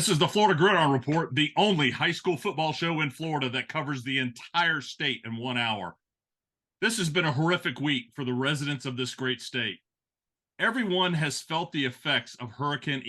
This is the Florida Gridiron Report, the only high school football show in Florida that covers the entire state in 1 hour. This has been a horrific week for the residents of this great state. Everyone has felt the effects of Hurricane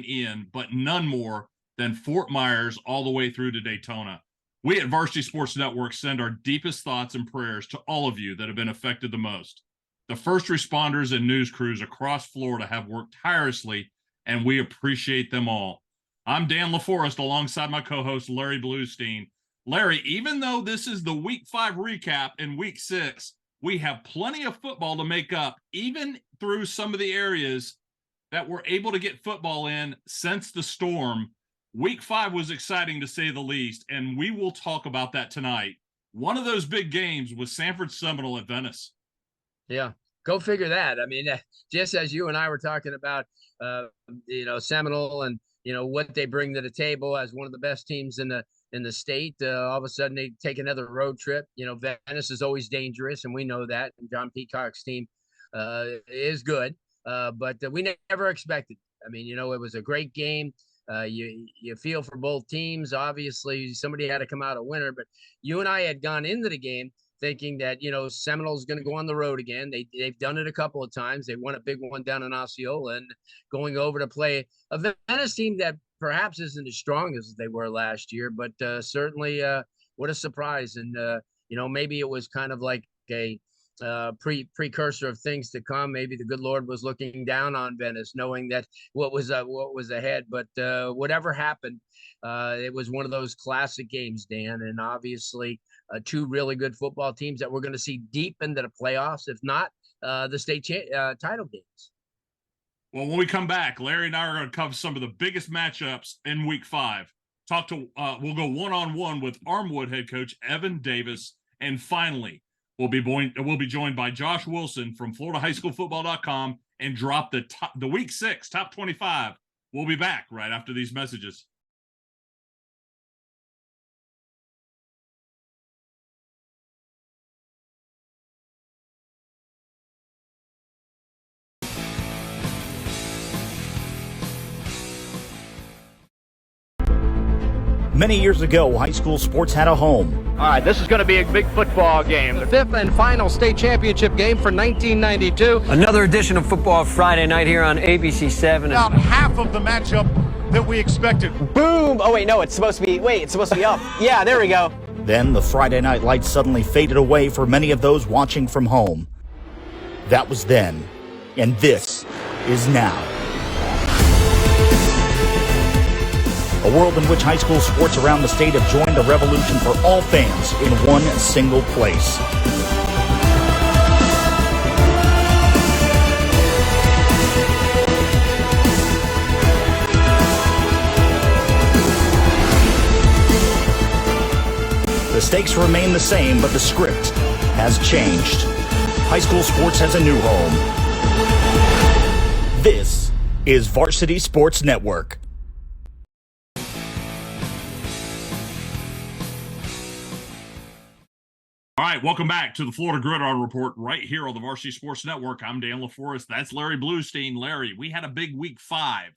Ian, but none more than Fort Myers all the way through to Daytona. We at Varsity Sports Network send our deepest thoughts and prayers to all of you that have been affected the most. The first responders and news crews across Florida have worked tirelessly, and we appreciate them all. I'm Dan LaForest alongside my co-host Larry Bluestein. Larry, even though this is the Week 5 recap in Week 6, we have plenty of football to make up, even through some of the areas that were able to get football in since the storm. Week 5 was exciting to say the least, and we will talk about that tonight. One of those big games was Sanford Seminole at Venice. Yeah, go figure that. I mean, just as you and I were talking about, Seminole and, what they bring to the table as one of the best teams in the state. All of a sudden they take another road trip. Venice is always dangerous, and we know that. And John Peacock's team is good, but we never expected. I mean, it was a great game. You feel for both teams. Obviously, somebody had to come out a winner, but you and I had gone into the game thinking that, Seminole's going to go on the road again. They've done it a couple of times. They won a big one down in Osceola, and going over to play a Venice team that perhaps isn't as strong as they were last year, but certainly what a surprise. And, maybe it was kind of like a precursor of things to come. Maybe the good Lord was looking down on Venice, knowing that what was ahead. But whatever happened, it was one of those classic games, Dan, and obviously two really good football teams that we're going to see deep into the playoffs, if not the state title games. Well, when we come back, Larry and I are going to cover some of the biggest matchups in Week 5. We'll go one-on-one with Armwood head coach Evan Davis, and finally, we'll be joined by Josh Wilson from FloridaHighSchoolFootball.com and drop the Week 6 top 25. We'll be back right after these messages. Many years ago, high school sports had a home. All right, this is going to be a big football game. The fifth and final state championship game for 1992. Another edition of Football Friday night here on ABC 7. About half of the matchup that we expected. Boom! Oh, wait, no, it's supposed to be up. Yeah, there we go. Then the Friday night lights suddenly faded away for many of those watching from home. That was then, and this is now. A world in which high school sports around the state have joined a revolution for all fans in one single place. The stakes remain the same, but the script has changed. High school sports has a new home. This is Varsity Sports Network. All right, welcome back to the Florida Gridiron Report right here on the Varsity Sports Network. I'm Dan LaForest. That's Larry Bluestein. Larry, we had a big Week 5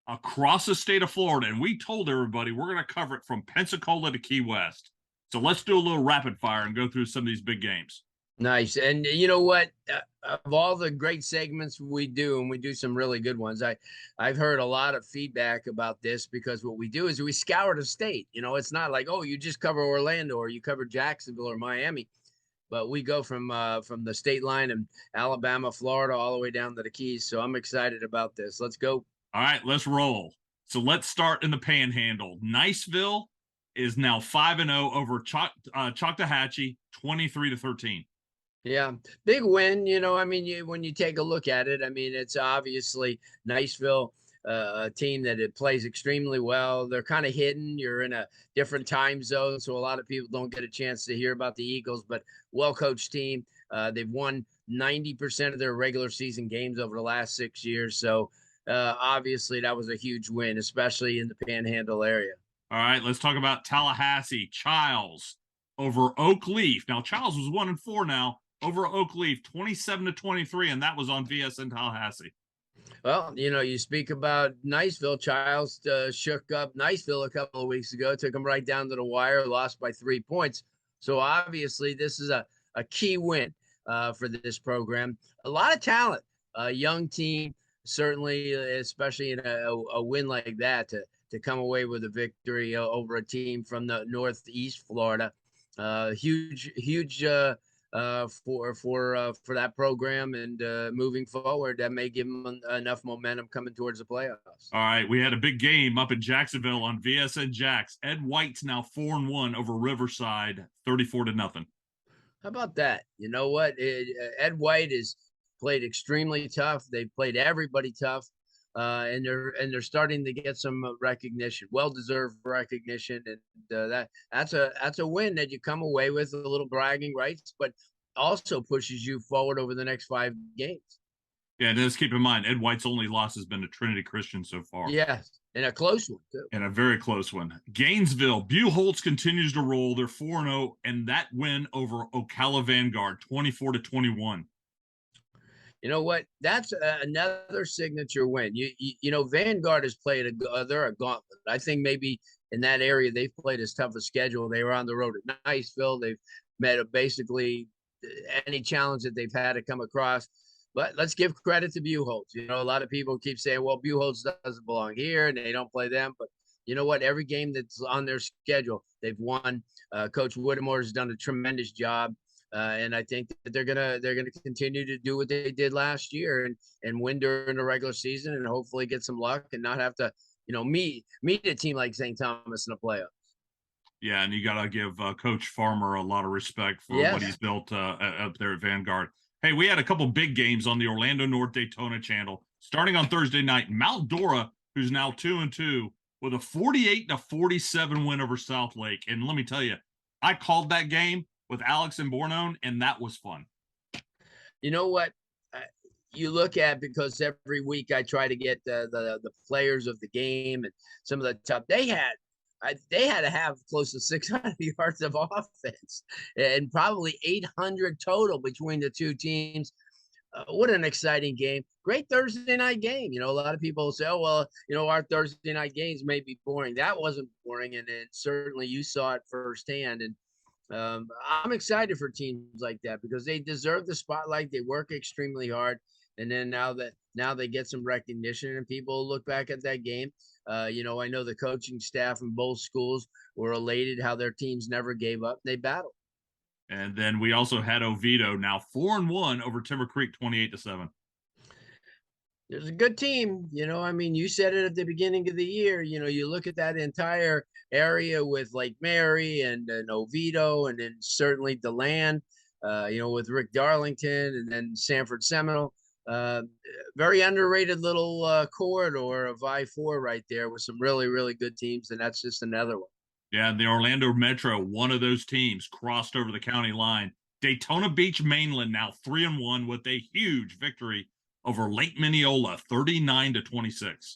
across the state of Florida, and we told everybody we're going to cover it from Pensacola to Key West. So let's do a little rapid fire and go through some of these big games. Nice. And you know what? Of all the great segments we do, and we do some really good ones, I've heard a lot of feedback about this, because what we do is we scour the state. It's not like, oh, you just cover Orlando or you cover Jacksonville or Miami, but we go from the state line in Alabama, Florida, all the way down to the Keys. So I'm excited about this. Let's go. All right, let's roll. So let's start in the Panhandle. Niceville is now 5-0 over Choctawhatchee, 23-13. Yeah, big win. When you take a look at it, it's obviously Niceville, a team that it plays extremely well. They're kind of hidden. You're in a different time zone, so a lot of people don't get a chance to hear about the Eagles, but well-coached team. They've won 90% of their regular season games over the last 6 years. So obviously that was a huge win, especially in the Panhandle area. All right, let's talk about Tallahassee. Childs over Oak Leaf. Now, Childs was 1-4 now. Over Oak Leaf, 27-23, and that was on VSN Tallahassee. Well, you speak about Niceville. Childs shook up Niceville a couple of weeks ago, took them right down to the wire, lost by 3 points. So obviously, this is a key win for this program. A lot of talent, a young team, certainly, especially in a win like that, to come away with a victory over a team from the Northeast Florida. Huge for that program, and moving forward, that may give them enough momentum coming towards the playoffs. All right, we had a big game up in Jacksonville on VSN Jax. Ed White's now 4-1 over Riverside, 34-0. How about that? You know what? Ed White has played extremely tough. They've played everybody tough, and they're starting to get some recognition, well-deserved recognition, and that's a win that you come away with a little bragging rights, but also pushes you forward over the next 5 games. Yeah, and just keep in mind, Ed White's only loss has been to Trinity Christian so far. Yes, and a close one too. And a very close one. Gainesville, Buchholz continues to roll. They're 4-0, and that win over Ocala Vanguard, 24-21. You know what? That's another signature win. You know, Vanguard has played they're a gauntlet. I think maybe in that area they've played as tough a schedule. They were on the road at Niceville. They've met basically any challenge that they've had to come across. But let's give credit to Buchholz. You know, a lot of people keep saying, well, Buchholz doesn't belong here and they don't play them. But you know what? Every game that's on their schedule, they've won. Coach Whittemore has done a tremendous job. And I think that they're gonna continue to do what they did last year and win during the regular season, and hopefully get some luck and not have to, meet a team like St. Thomas in the playoffs. Yeah, and you got to give Coach Farmer a lot of respect for what he's built up there at Vanguard. Hey, we had a couple big games on the Orlando North Daytona channel. Starting on Thursday night, Mount Dora, who's now 2-2, with a 48-47 win over South Lake. And let me tell you, I called that game with Alex and Bornone, and that was fun. You know what? You look at, because every week I try to get the players of the game and some of the top. They had to have close to 600 yards of offense and probably 800 total between the two teams. What an exciting game. Great Thursday night game. You know, a lot of people say, oh, well, our Thursday night games may be boring. That wasn't boring, and certainly you saw it firsthand. And I'm excited for teams like that because they deserve the spotlight. They work extremely hard. And then now they get some recognition and people look back at that game. I know the coaching staff in both schools were elated how their teams never gave up. They battled. And then we also had Oviedo now 4-1 over Timber Creek, 28-7. There's a good team. You said it at the beginning of the year. You look at that entire area with Lake Mary and Oviedo, and then certainly DeLand, with Rick Darlington, and then Sanford Seminole. Very underrated little corridor of I-4 right there with some really, really good teams, and that's just another one. Yeah, and the Orlando Metro, one of those teams, crossed over the county line. Daytona Beach Mainland now 3-1 with a huge victory over Lake Mineola, 39-26.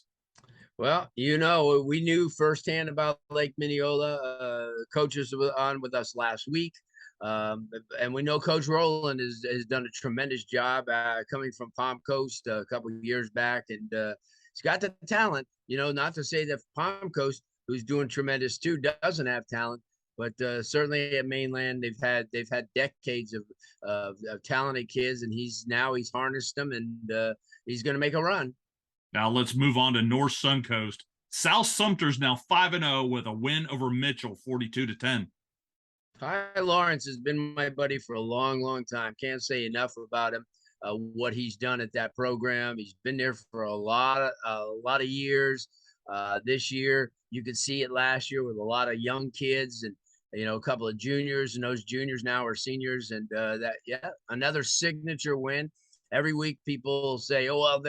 Well, we knew firsthand about Lake Mineola. Coaches were on with us last week. And we know Coach Rowland has done a tremendous job coming from Palm Coast a couple of years back. And he's got the talent, not to say that Palm Coast, who's doing tremendous too, doesn't have talent. But certainly at Mainland, they've had decades of talented kids, and he's harnessed them, and he's going to make a run. Now let's move on to North Suncoast. South Sumter's now 5-0 with a win over Mitchell, 42-10. Ty Lawrence has been my buddy for a long, long time. Can't say enough about him. What he's done at that program. He's been there for a lot of years. This year, you could see it last year with a lot of young kids and a couple of juniors, and those juniors now are seniors. And another signature win. Every week, people say, "Oh well,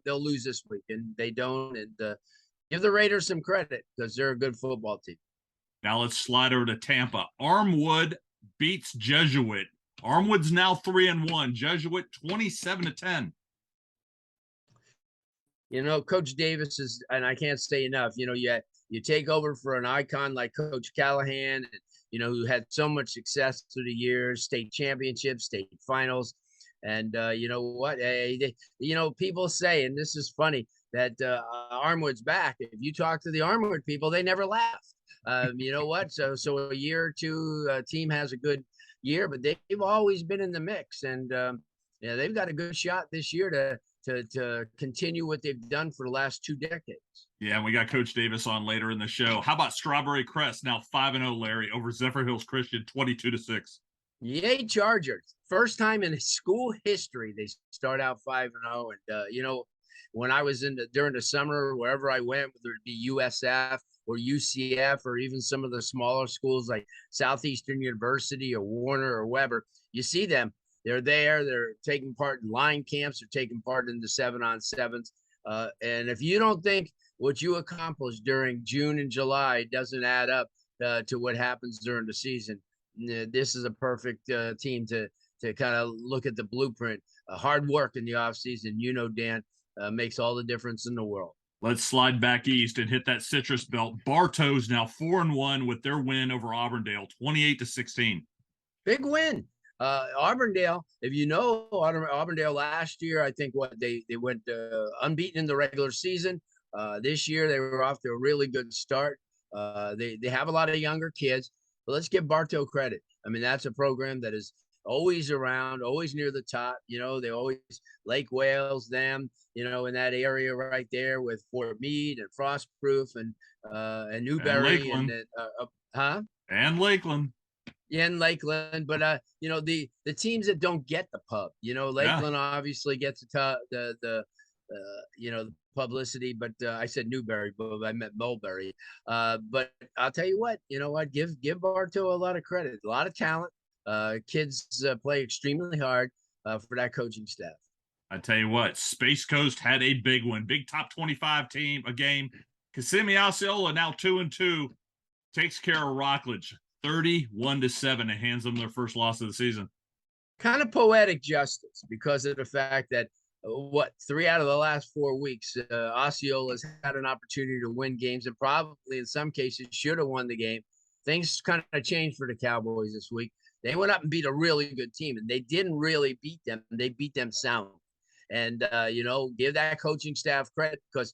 they'll lose this week," and they don't. And give the Raiders some credit because they're a good football team. Now let's slide over to Tampa. Armwood beats Jesuit. Armwood's now 3-1. Jesuit 27-10. Coach Davis is, and I can't say enough. You take over for an icon like Coach Callahan, who had so much success through the years, state championships, state finals. And you know what? People say, and this is funny, that Armwood's back. If you talk to the Armwood people, they never laugh. You know what? So a year or two, team has a good year, but they've always been in the mix, and they've got a good shot this year to continue what they've done for the last 2 decades. Yeah, and we got Coach Davis on later in the show. How about Strawberry Crest, now 5-0, Larry, over Zephyr Hills Christian, 22-6. Yay, Chargers. First time in school history they start out 5-0. And when I was during the summer, wherever I went, whether it be USF or UCF or even some of the smaller schools like Southeastern University or Warner or Weber, you see them. They're there. They're taking part in line camps. They're taking part in the 7-on-7s. And if you don't think what you accomplished during June and July doesn't add up to what happens during the season, this is a perfect team to kind of look at the blueprint. Hard work in the offseason, Dan, makes all the difference in the world. Let's slide back east and hit that Citrus Belt. Bartow's now 4-1 with their win over Auburndale, 28-16. Big win. Auburndale, if you know Auburndale last year, I think they went unbeaten in the regular season. This year they were off to a really good start. They have a lot of younger kids, but let's give Bartow credit. I mean, that's a program that is always around, always near the top. They always Lake Wales, them, in that area right there with Fort Meade and Frostproof and Newberry and Lakeland. Yeah, in Lakeland, but the teams that don't get the pub, Lakeland obviously gets the publicity, but I said Newberry, but I meant Mulberry. But I'll tell you what, give Bartow a lot of credit, a lot of talent. Kids play extremely hard for that coaching staff. I tell you what, Space Coast had a big one, big top 25 team, a game. Kissimmee Osceola now 2-2 takes care of Rockledge. 31-7 and hands them their first loss of the season. Kind of poetic justice because of the fact that 3 out of the last 4 weeks, Osceola has had an opportunity to win games and probably in some cases should have won the game. Things kind of changed for the Cowboys this week. They went up and beat a really good team, and they didn't really beat them. They beat them sound. And, give that coaching staff credit because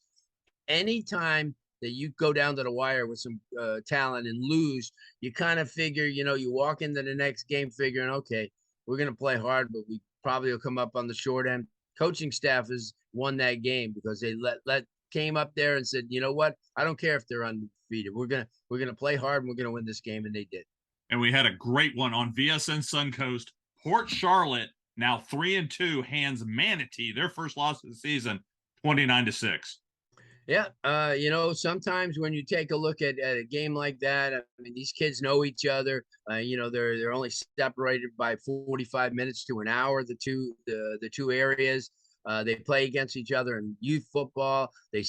anytime that you go down to the wire with some talent and lose, you kind of figure, you walk into the next game figuring, okay, we're going to play hard, but we probably will come up on the short end. Coaching staff has won that game because they came up there and said, you know what? I don't care if they're undefeated. We're going to play hard and we're going to win this game. And they did. And we had a great one on VSN Suncoast. Port Charlotte, now 3-2, hands Manatee, their first loss of the season, 29-6. Yeah, sometimes when you take a look at a game like that, I mean, these kids know each other. They're only separated by 45 minutes to an hour. The two areas. They play against each other in youth football. They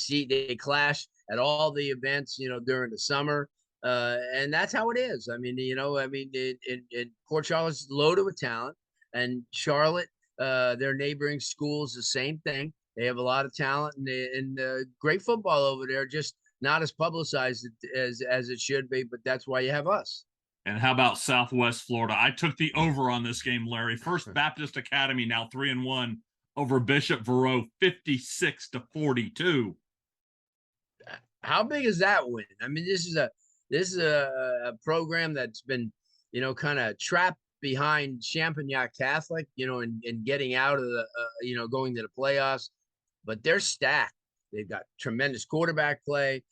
clash at all the events. During the summer, and that's how it is. I mean, in Port Charlotte's loaded with talent, and Charlotte, their neighboring schools, the same thing. They have a lot of talent and great football over there, just not as publicized as it should be, but that's why you have us. And how about Southwest Florida? I took the over on this game, Larry. First Baptist Academy now 3-1 over Bishop Verot, 56-42. How big is that win? I mean, this is a program that's been, kind of trapped behind Champagnat Catholic, and getting out of the, going to the playoffs. But they're stacked. They've got tremendous quarterback play.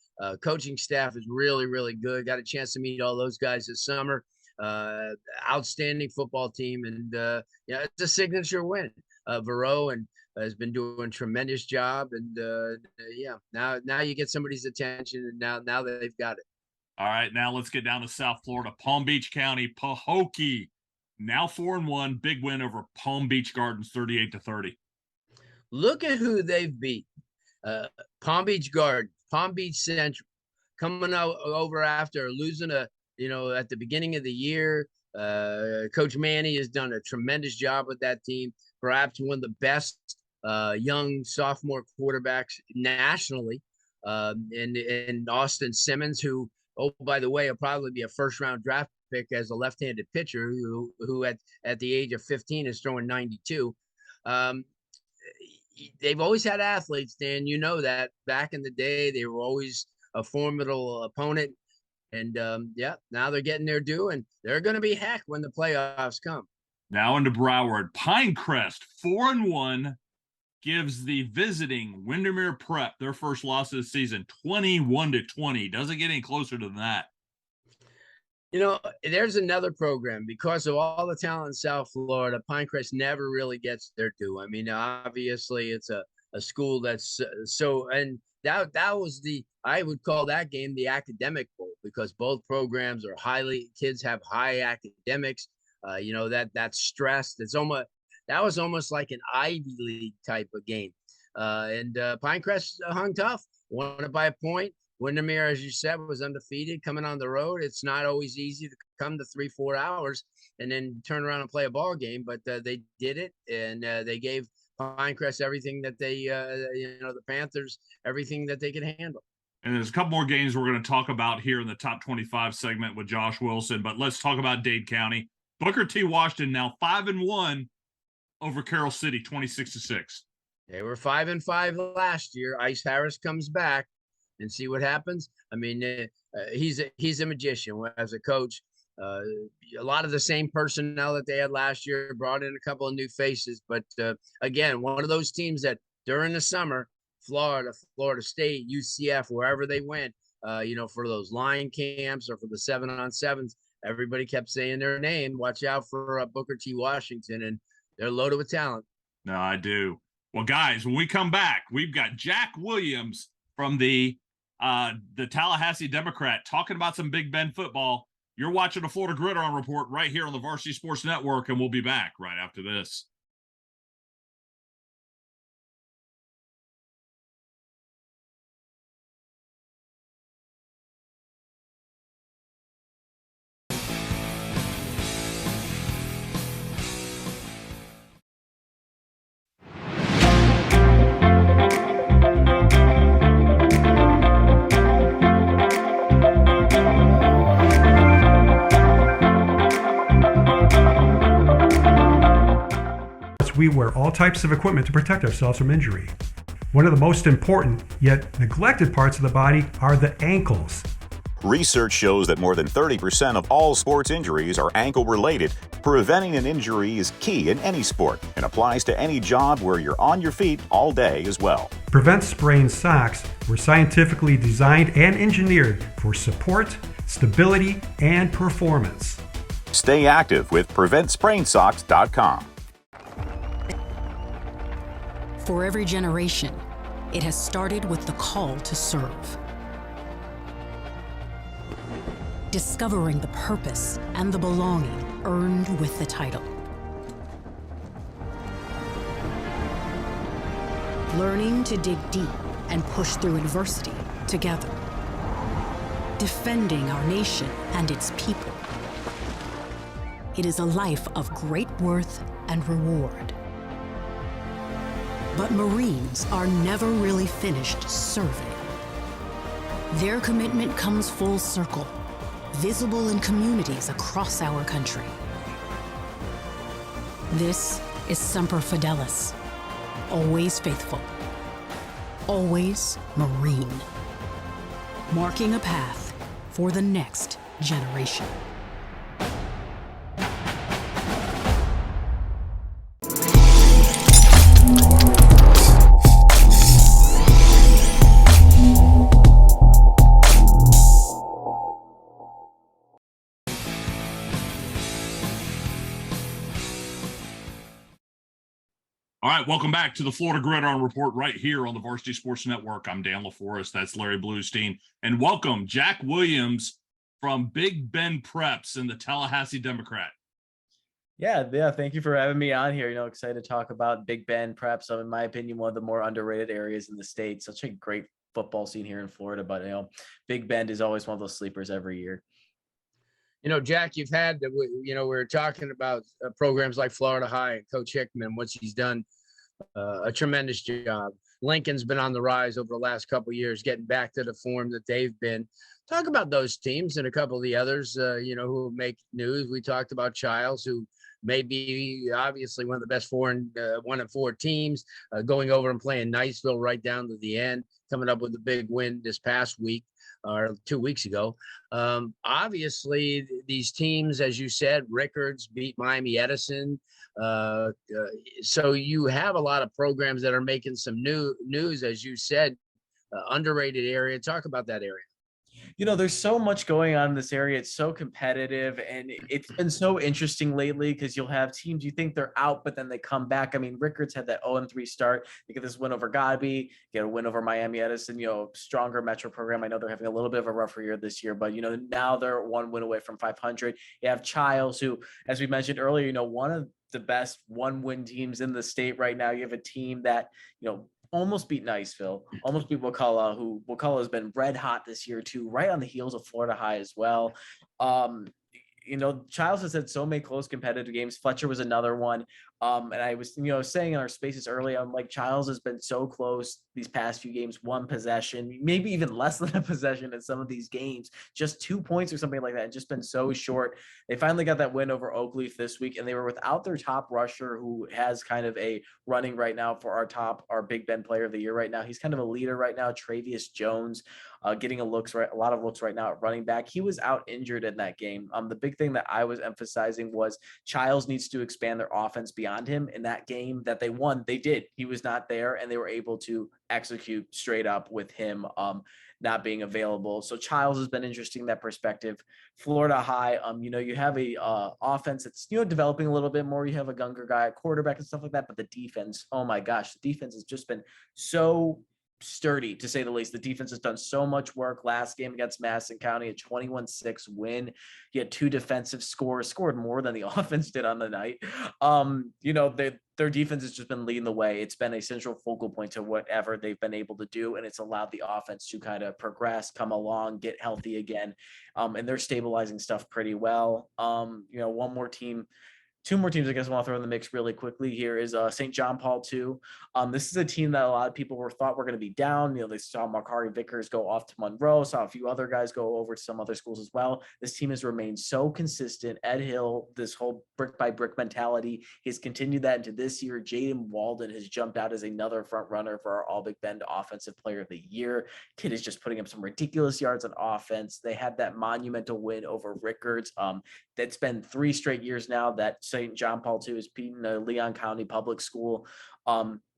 Coaching staff is really, really good. Got a chance to meet all those guys this summer. Outstanding football team. And, it's a signature win. Verot has been doing a tremendous job. And, now you get somebody's attention. And now that they've got it. All right, now let's get down to South Florida. Palm Beach County, Pahokee, now 4-1. Big win over Palm Beach Gardens, 38-30. Look at who they've beat. Palm Beach Gardens, Palm Beach Central, coming over after losing at the beginning of the year. Coach Manny has done a tremendous job with that team. Perhaps one of the best young sophomore quarterbacks nationally. And Austin Simmons, who, oh, by the way, will probably be a first-round draft pick as a left-handed pitcher who at the age of 15 is throwing 92. Um, they've always had athletes, Dan. You know that back in the day, they were always a formidable opponent. And yeah, now they're getting their due, and they're going to be heck when the playoffs come. Now into Broward. Pinecrest 4-1 gives the visiting Windermere Prep their first loss of the season, 21-20. Doesn't get any closer than that. You know, there's another program because of all the talent in South Florida. Pinecrest never really gets their due. I mean, obviously, it's a school that's so, and that was I would call that game the academic bowl because both programs are kids have high academics. You know, that's stressed. That was almost like an Ivy League type of game. And Pinecrest hung tough, won it by a point. Windermere, as you said, was undefeated coming on the road. It's not always easy to come to 3-4 hours and then turn around and play a ball game, but they did it, and they gave Pinecrest everything that the Panthers, everything that they could handle. And there's a couple more games we're going to talk about here in the top 25 segment with Josh Wilson, but let's talk about Dade County. Booker T. Washington now 5-1 over Carroll City, 26-6. They were 5-5 last year. Ice Harris comes back. And see what happens. I mean, he's a magician as a coach. A lot of the same personnel that they had last year, brought in a couple of new faces. But again, one of those teams that during the summer, Florida State, UCF, wherever they went, for those line camps or for the 7-on-7s, everybody kept saying their name. Watch out for Booker T. Washington, and they're loaded with talent. No, I do. Well, guys, when we come back, we've got Jack Williams from the Tallahassee Democrat talking about some Big Bend football. You're watching the Florida Gridiron Report right here on the Varsity Sports Network, and we'll be back right after this. We wear all types of equipment to protect ourselves from injury. One of the most important, yet neglected parts of the body are the ankles. Research shows that more than 30% of all sports injuries are ankle-related. Preventing an injury is key in any sport and applies to any job where you're on your feet all day as well. Prevent Sprain socks were scientifically designed and engineered for support, stability, and performance. Stay active with PreventSprainSocks.com. For every generation, it has started with the call to serve. Discovering the purpose and the belonging earned with the title. Learning to dig deep and push through adversity together. Defending our nation and its people. It is a life of great worth and reward. But Marines are never really finished serving. Their commitment comes full circle, visible in communities across our country. This is Semper Fidelis, always faithful, always Marine, marking a path for the next generation. All right, welcome back to the Florida Gridiron Report right here on the Varsity Sports Network. I'm Dan LaForest. That's Larry Bluestein. And welcome Jack Williams from Big Bend Preps and the Tallahassee Democrat. Yeah. Thank you for having me on here. Excited to talk about Big Bend Preps. In my opinion, one of the more underrated areas in the state. Such a great football scene here in Florida. But, Big Bend is always one of those sleepers every year. Jack, you've had, we're talking about programs like Florida High and Coach Hickman, what he's done a tremendous job. Lincoln's been on the rise over the last couple of years, getting back to the form that they've been. Talk about those teams and a couple of the others, who make news. We talked about Childs, who maybe obviously one of the best 1 and 4 teams, going over and playing Niceville right down to the end, coming up with a big win this past week or 2 weeks ago. Obviously, these teams, as you said, Rickards beat Miami Edison. So you have a lot of programs that are making some news, as you said, underrated area. Talk about that area. There's so much going on in this area. It's so competitive, and it's been so interesting lately because you'll have teams you think they're out, but then they come back. I mean, Rickards had that 0-3 start. They get this win over Godby, get a win over Miami Edison, stronger Metro program. I know they're having a little bit of a rougher year this year, but, now they're 1 win away from 500. You have Childs, who, as we mentioned earlier, one of the best 1-win teams in the state right now. You have a team that, almost beat Niceville, almost beat Wakulla, who Wakulla has been red hot this year too, right on the heels of Florida High as well. Childs has had so many close competitive games. Fletcher was another one. And I was, saying in our spaces earlier, I'm like, Childs has been so close these past few games, 1 possession, maybe even less than a possession in some of these games, just 2 points or something like that. Just been so short. They finally got that win over Oakleaf this week, and they were without their top rusher, who has kind of a running right now for our Big Bend player of the year right now. He's kind of a leader right now, Travius Jones, getting a lot of looks right now at running back. He was out injured in that game. The big thing that I was emphasizing was Childs needs to expand their offense beyond him. In that game that they won, they did. He was not there, and they were able to execute straight up with him not being available. So Childs has been interesting in that perspective. Florida High, you have a offense that's developing a little bit more. You have a younger guy at quarterback and stuff like that, but the defense, oh my gosh, the defense has just been so sturdy, to say the least. The defense has done so much work. Last game against Madison County, a 21-6 win. He had 2 defensive scores, scored more than the offense did on the night. Their defense has just been leading the way. It's been a central focal point to whatever they've been able to do, and it's allowed the offense to kind of progress, come along, get healthy again. And they're stabilizing stuff pretty well. Two more teams I guess I want to throw in the mix really quickly here is St. John Paul II. This is a team that a lot of people thought were going to be down. They saw Makari Vickers go off to Monroe, saw a few other guys go over to some other schools as well. This team has remained so consistent. Ed Hill, this whole brick by brick mentality, he's continued that into this year. Jaden Walden has jumped out as another front runner for our All Big Bend Offensive Player of the Year. Kid is just putting up some ridiculous yards on offense. They had that monumental win over Rickards. That's been 3 straight years now that St. John Paul II is beating a Leon County public school.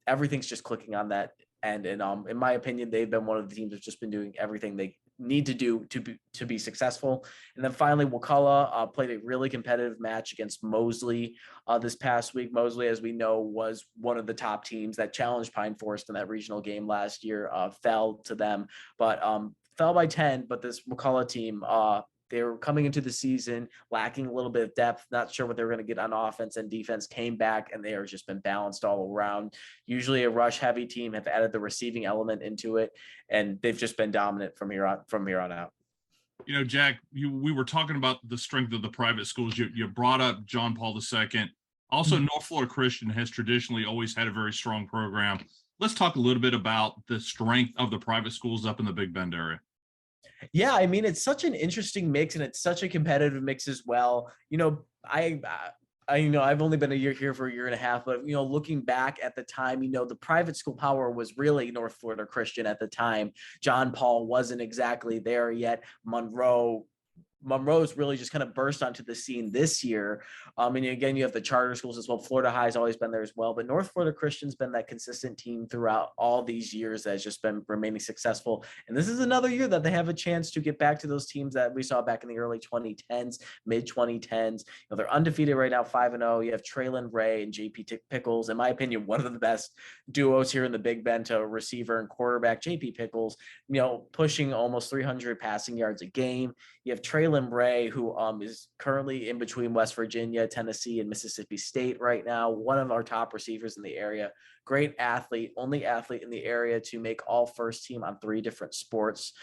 Everything's just clicking on that end. And in my opinion, they've been one of the teams that's just been doing everything they need to do to be successful. And then finally, Wakulla played a really competitive match against Mosley this past week. Mosley, as we know, was one of the top teams that challenged Pine Forest in that regional game last year, fell to them, but fell by 10. But this Wakulla team, they were coming into the season lacking a little bit of depth, not sure what they were going to get on offense and defense, came back, and they are just been balanced all around. Usually a rush heavy team, have added the receiving element into it, and they've just been dominant from here on out. Jack, we were talking about the strength of the private schools. You brought up John Paul II. Also, North Florida Christian has traditionally always had a very strong program. Let's talk a little bit about the strength of the private schools up in the Big Bend area. Yeah, I mean, it's such an interesting mix, and it's such a competitive mix as well. I've only been here for a year and a half, but looking back at the time, the private school power was really North Florida Christian at the time. John Paul wasn't exactly there yet. Monroe's really just kind of burst onto the scene this year. And again, you have the charter schools as well. Florida High has always been there as well, but North Florida Christian's been that consistent team throughout all these years that has just been remaining successful. And this is another year that they have a chance to get back to those teams that we saw back in the early 2010s, mid 2010s. They're undefeated right now, 5-0. You have Traylon Ray and JP Pickles. In my opinion, one of the best duos here in the Big Bend to receiver and quarterback. JP Pickles, pushing almost 300 passing yards a game. You have Traylon Ray, who is currently in between West Virginia, Tennessee, and Mississippi State right now. One of our top receivers in the area. Great athlete, only athlete in the area to make all first team on 3 different sports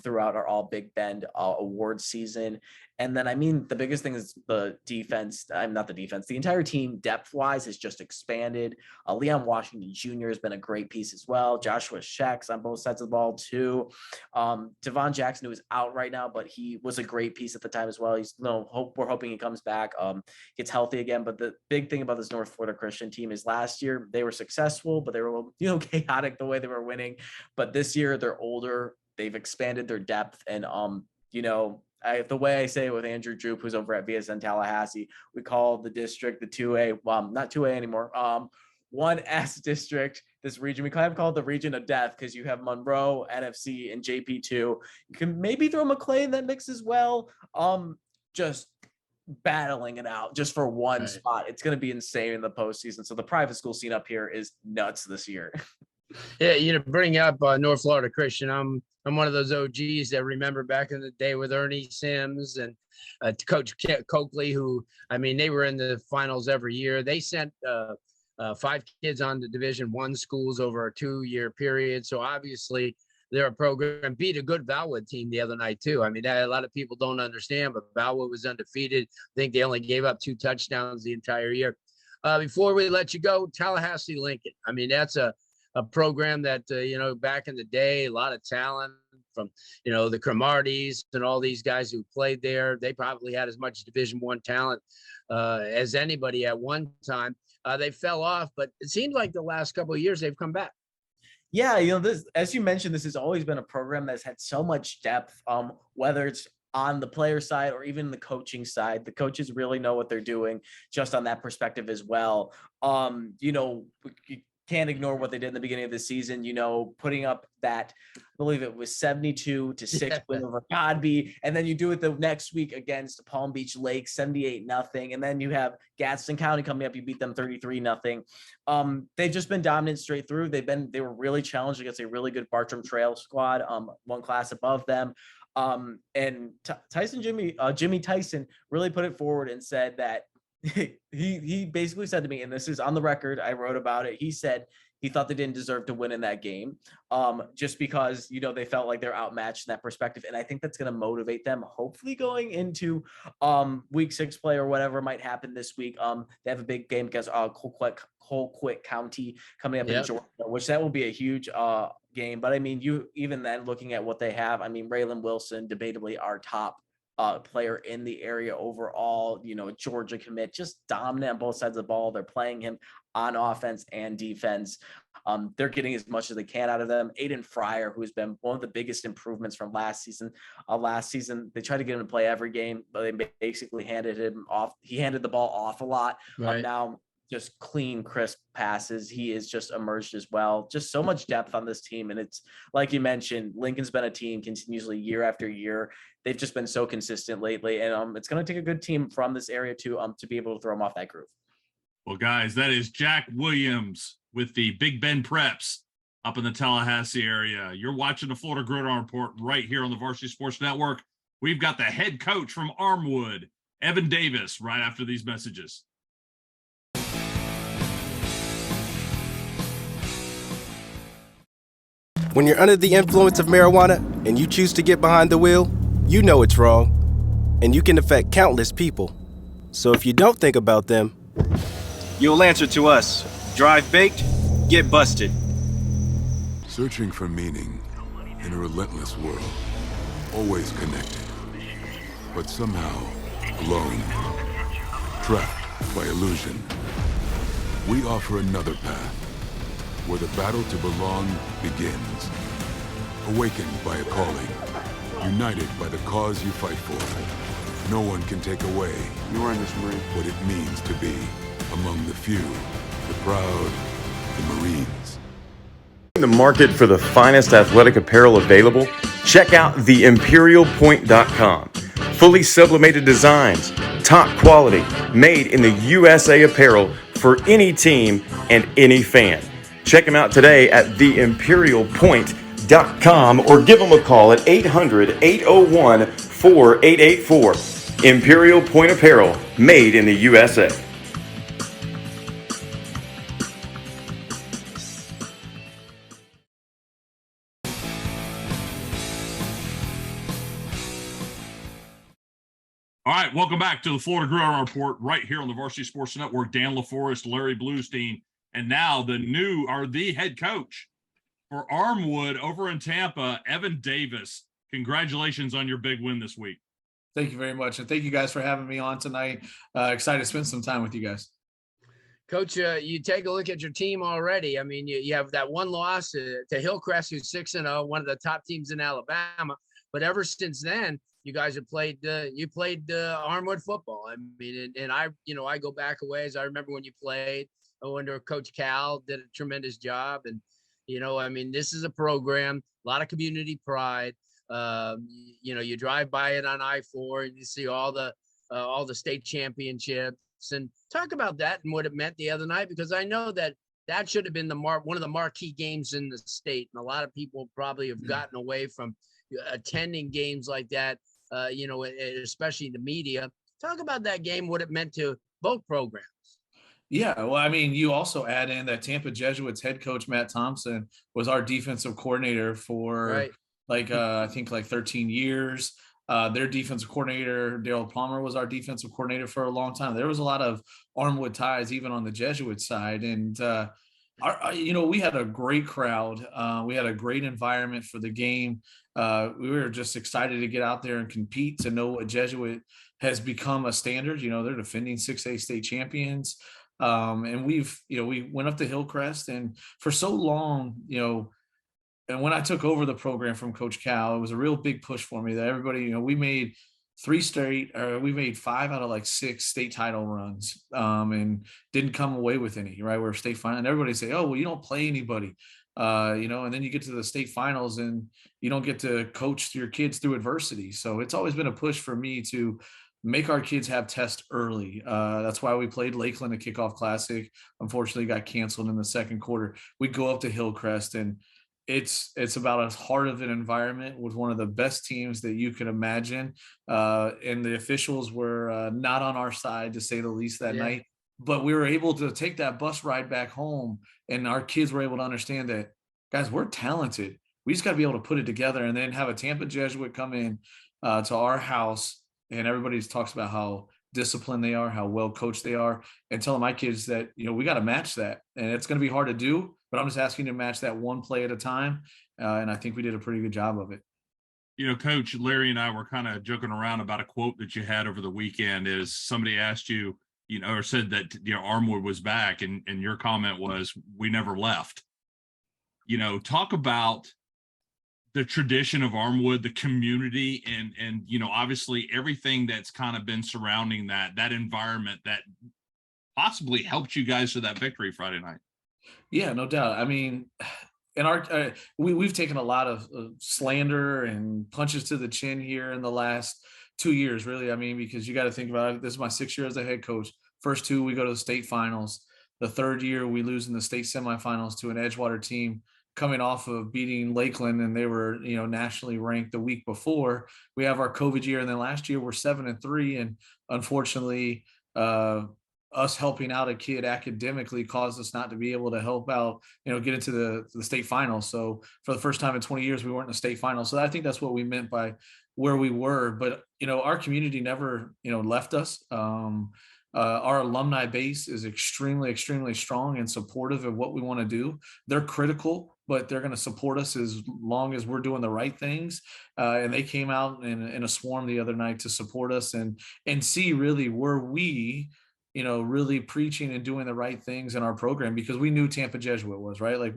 throughout our All Big Bend award season. And then, I mean, the biggest thing is the defense. I'm not the defense. The entire team, depth-wise, has just expanded. Leon Washington Jr. has been a great piece as well. Joshua Shecks on both sides of the ball, too. Devon Jackson, who is out right now, but he was a great piece at the time as well. We're hoping he comes back, gets healthy again. But the big thing about this North Florida Christian team is last year they were successful, but they were, chaotic the way they were winning. But this year they're older. They've expanded their depth, and the way I say it with Andrew Droop, who's over at VSN Tallahassee, we call the district the 2A, not 2A anymore, 1S district, this region. We kind of call it the region of death because you have Monroe, NFC, and JP2. You can maybe throw McLean in that mix as well. Just battling it out just for one spot. It's going to be insane in the postseason. So the private school scene up here is nuts this year. Yeah, bring up North Florida Christian. I'm one of those OGs that remember back in the day with Ernie Sims and Coach Coakley, who, they were in the finals every year. They sent 5 kids on to Division I schools over a 2-year period. So obviously they're a program. Beat a good Valwood team the other night too. A lot of people don't understand, but Valwood was undefeated. I think they only gave up 2 touchdowns the entire year. Before we let you go, Tallahassee Lincoln. That's a program that, back in the day, a lot of talent from, the Cromarties and all these guys who played there. They probably had as much Division I talent as anybody at one time. They fell off, but it seems like the last couple of years they've come back. Yeah, this, as you mentioned, this has always been a program that's had so much depth, whether it's on the player side or even the coaching side. The coaches really know what they're doing just on that perspective as well. You can't ignore what they did in the beginning of the season, putting up that, I believe it was 72-6 win over Godby. And then you do it the next week against Palm Beach Lake, 78-0. And then you have Gadsden County coming up. You beat them 33-0. They've just been dominant straight through. They were really challenged against a really good Bartram Trail squad, one class above them. And Jimmy Tyson really put it forward and said that he basically said to me, and this is on the record, I wrote about it. He said he thought they didn't deserve to win in that game, just because, they felt like they're outmatched in that perspective. And I think that's going to motivate them, hopefully going into week 6 play or whatever might happen this week. They have a big game against Colquitt County coming up in Georgia, which that will be a huge game. But even then, looking at what they have, Raylan Wilson, debatably our top player in the area overall, Georgia commit, just dominant on both sides of the ball. They're playing him on offense and defense. They're getting as much as they can out of them. Aiden Fryer, who's been one of the biggest improvements from last season. They tried to get him to play every game, but they basically handed him off. He handed the ball off a lot. Now just clean, crisp passes. He has just emerged as well. Just so much depth on this team. And it's like you mentioned, Lincoln's been a team continuously year after year. They've just been so consistent lately. And it's going to take a good team from this area to be able to throw them off that groove. Well, guys, that is Jack Williams with the Big Bend Preps up in the Tallahassee area. You're watching the Florida Gridiron Report right here on the Varsity Sports Network. We've got the head coach from Armwood, Evan Davis, right after these messages. When you're under the influence of marijuana and you choose to get behind the wheel, you know it's wrong, and you can affect countless people. So if you don't think about them, you'll answer to us. Drive baked, get busted. Searching for meaning in a relentless world, always connected, but somehow alone, trapped by illusion. We offer another path, where the battle to belong begins. Awakened by a calling, united by the cause you fight for. No one can take away what it means to be among the few, the proud, the Marines. In the market for the finest athletic apparel available, check out theimperialpoint.com. Fully sublimated designs, top quality, made in the USA apparel for any team and any fan. Check them out today at theimperialpoint.com or give them a call at 800-801-4884. Imperial Point Apparel, made in the USA. All right, welcome back to the Florida Gridiron Report right here on the Varsity Sports Network. Dan LaForest, Larry Bluestein, and now the head coach for Armwood over in Tampa, Evan Davis. Congratulations on your big win this week. Thank you very much, and thank you guys for having me on tonight. Excited to spend some time with you guys. Coach, you take a look at your team already. I mean, you have that one loss to Hillcrest, who's 6-0, one of the top teams in Alabama. But ever since then, you guys have played. You played Armwood football. I mean, and I go back a ways. I remember when you played under Coach Cal, did a tremendous job. And I mean, this is a program, a lot of community pride. You drive by it on I-4 and you see all the state championships. And talk about that and what it meant the other night, because I know that should have been one of the marquee games in the state, and a lot of people probably have gotten away from attending games like that. Especially the media. Talk about that game, what it meant to both programs. Yeah, well, I mean, you also add in that Tampa Jesuits head coach Matt Thompson was our defensive coordinator for I think 13 years. Their defensive coordinator, Daryl Palmer, was our defensive coordinator for a long time. There was a lot of Armwood ties even on the Jesuit side. And, we had a great crowd. We had a great environment for the game. We were just excited to get out there and compete, to know what Jesuit has become a standard. They're defending 6A state champions. And we went up to Hillcrest, and for so long, and when I took over the program from Coach Cal, it was a real big push for me that everybody, we made 5 out of 6 state title runs, and didn't come away with any, right? We're state final, and everybody say, oh, well, you don't play anybody, and then you get to the state finals and you don't get to coach your kids through adversity. So it's always been a push for me to make our kids have tests early. That's why we played Lakeland, a kickoff classic. Unfortunately, got canceled in the second quarter. We go up to Hillcrest, and it's about as hard of an environment with one of the best teams that you can imagine. And the officials were not on our side, to say the least, that night. But we were able to take that bus ride back home, and our kids were able to understand that, guys, we're talented. We just got to be able to put it together, and then have a Tampa Jesuit come in to our house, and everybody talks about how disciplined they are, how well coached they are, and telling my kids that, we got to match that. And it's going to be hard to do, but I'm just asking you to match that one play at a time. And I think we did a pretty good job of it. Coach, Larry and I were kind of joking around about a quote that you had over the weekend. Is somebody asked you, or said that, Armwood was back, and your comment was, we never left. Talk about the tradition of Armwood, the community, and obviously everything that's kind of been surrounding that environment that possibly helped you guys to that victory Friday night. Yeah, no doubt. I mean, in our we've taken a lot of slander and punches to the chin here in the last 2 years, really. I mean, because you got to think about it. This is my 6th year as a head coach. First 2, we go to the state finals. The 3rd year, we lose in the state semifinals to an Edgewater team coming off of beating Lakeland, and they were, nationally ranked the week before. We have our COVID year, and then last year we're 7-3, and unfortunately, us helping out a kid academically caused us not to be able to help out, get into the state finals. So for the first time in 20 years, we weren't in the state finals. So I think that's what we meant by where we were. But, our community never, left us. Our alumni base is extremely, extremely strong and supportive of what we want to do. They're critical, but they're going to support us as long as we're doing the right things. And they came out in a swarm the other night to support us and see really were we, really preaching and doing the right things in our program, because we knew Tampa Jesuit was, right. Like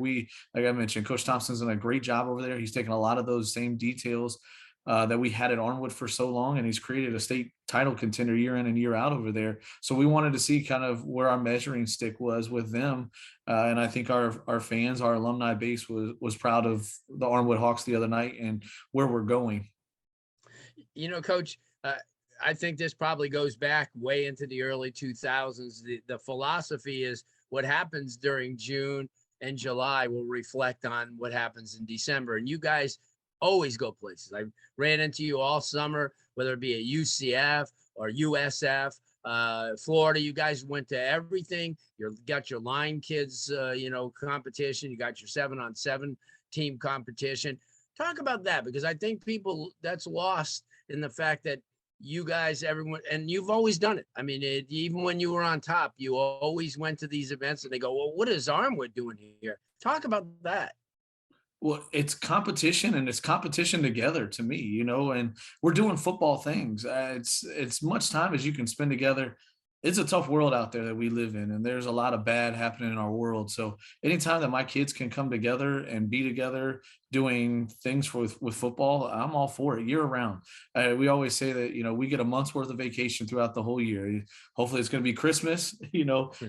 I mentioned, Coach Thompson's done a great job over there. He's taken a lot of those same details that we had at Armwood for so long, and he's created a state title contender year in and year out over there. So we wanted to see kind of where our measuring stick was with them. And I think our fans, our alumni base was proud of the Armwood Hawks the other night and where we're going. Coach, I think this probably goes back way into the early 2000s. The philosophy is what happens during June and July will reflect on what happens in December. And you guys always go places. I ran into you all summer, whether it be at UCF or USF, Florida. You guys went to everything. You got your line kids, competition. You got your 7-on-7 team competition. Talk about that, because I think people that's lost in the fact that you guys, everyone, and you've always done it. I mean, even when you were on top, you always went to these events and they go, well, what is Armwood doing here? Talk about that. Well, it's competition, and it's competition together to me, and we're doing football things. It's much time as you can spend together. It's a tough world out there that we live in, and there's a lot of bad happening in our world. So anytime that my kids can come together and be together doing things with football, I'm all for it year round. We always say that, we get a month's worth of vacation throughout the whole year. Hopefully it's going to be Christmas,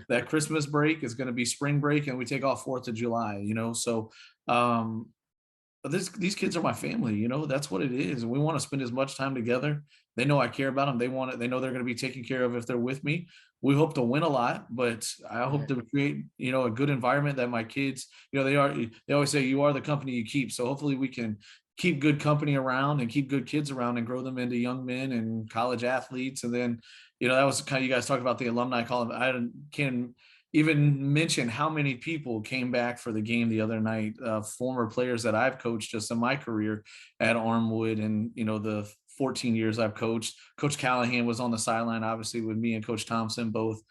that Christmas break is going to be spring break, and we take off 4th of July, so but these kids are my family, that's what it is. And we want to spend as much time together. They know I care about them. They know they're going to be taken care of if they're with me. We hope to win a lot, but I hope to create, a good environment that my kids, they always say you are the company you keep. So hopefully we can keep good company around and keep good kids around and grow them into young men and college athletes. And then, that was kind of, you guys talked about the alumni column. I can't even mention how many people came back for the game the other night, former players that I've coached just in my career at Armwood, and the 14 years I've coached. Coach Callahan was on the sideline, obviously, with me and Coach Thompson, both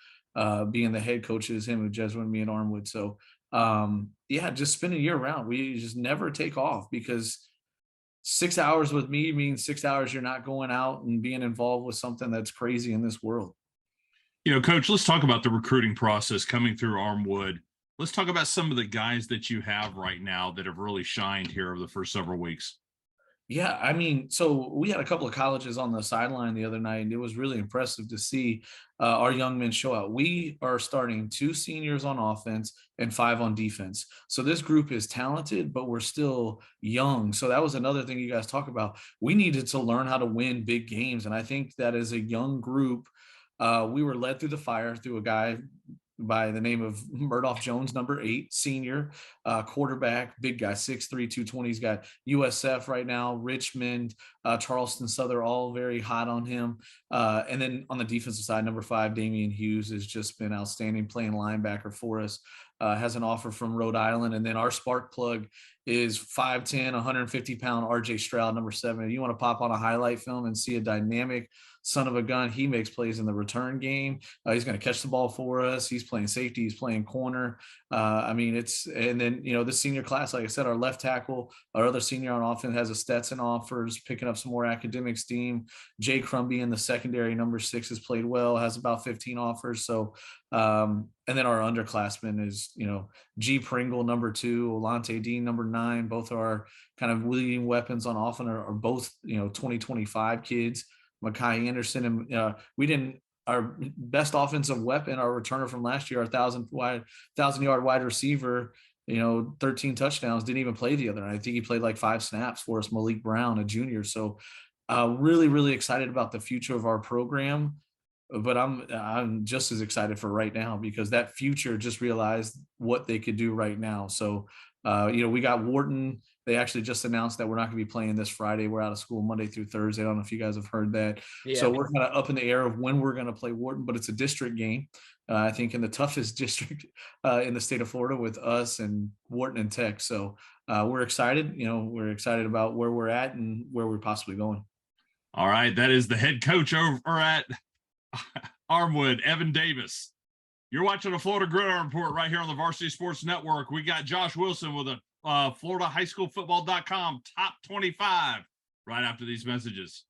being the head coaches, him and Jesuit, me at Armwood. So just spend a year round. We just never take off, because 6 hours with me means 6 hours you're not going out and being involved with something that's crazy in this world. Coach, let's talk about the recruiting process coming through Armwood. Let's talk about some of the guys that you have right now that have really shined here over the first several weeks. Yeah, I mean, so we had a couple of colleges on the sideline the other night, and it was really impressive to see our young men show out. We are starting 2 seniors on offense and 5 on defense. So this group is talented, but we're still young. So that was another thing you guys talk about. We needed to learn how to win big games. And I think that as a young group, we were led through the fire through a guy by the name of Murdoch Jones, number 8, senior quarterback, big guy, 6'3", 220. He's got USF right now, Richmond, Charleston Southern, all very hot on him. And then on the defensive side, number 5, Damian Hughes has just been outstanding playing linebacker for us. Has an offer from Rhode Island. And then our spark plug is 5'10", 150-pound RJ Stroud, number 7. If you want to pop on a highlight film and see a dynamic son of a gun, he makes plays in the return game. He's going to catch the ball for us. He's playing safety. He's playing corner. And then, this senior class, like I said, our left tackle, our other senior on offense has a Stetson offers, picking up some more academic steam. Jay Crumby in the secondary, number 6, has played well, has about 15 offers. So, and then our underclassmen is, G Pringle, number 2, Olante Dean, number 9. Both are kind of leading weapons on offense, are both, 2025 kids. Makai Anderson, and our best offensive weapon, our returner from last year, our 1,000-yard wide receiver, 13 touchdowns, didn't even play the other night. I think he played like 5 snaps for us, Malik Brown, a junior. So really, really excited about the future of our program. But I'm just as excited for right now, because that future just realized what they could do right now. So, we got Wharton. They actually just announced that we're not going to be playing this Friday. We're out of school Monday through Thursday. I don't know if you guys have heard that. Yeah. So we're kind of up in the air of when we're going to play Wharton, but it's a district game. I think in the toughest district in the state of Florida, with us and Wharton and Tech. So we're excited. We're excited about where we're at and where we're possibly going. All right. That is the head coach over at Armwood, Evan Davis. You're watching the Florida Gridiron Report right here on the Varsity Sports Network. We got Josh Wilson with a FloridaHighSchoolFootball.com top 25 right after these messages.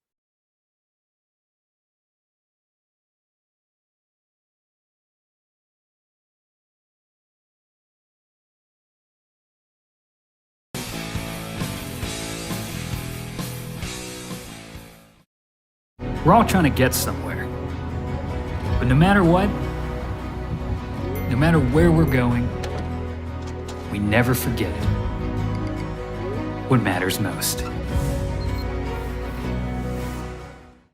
We're all trying to get somewhere. But no matter what, no matter where we're going, we never forget what matters most.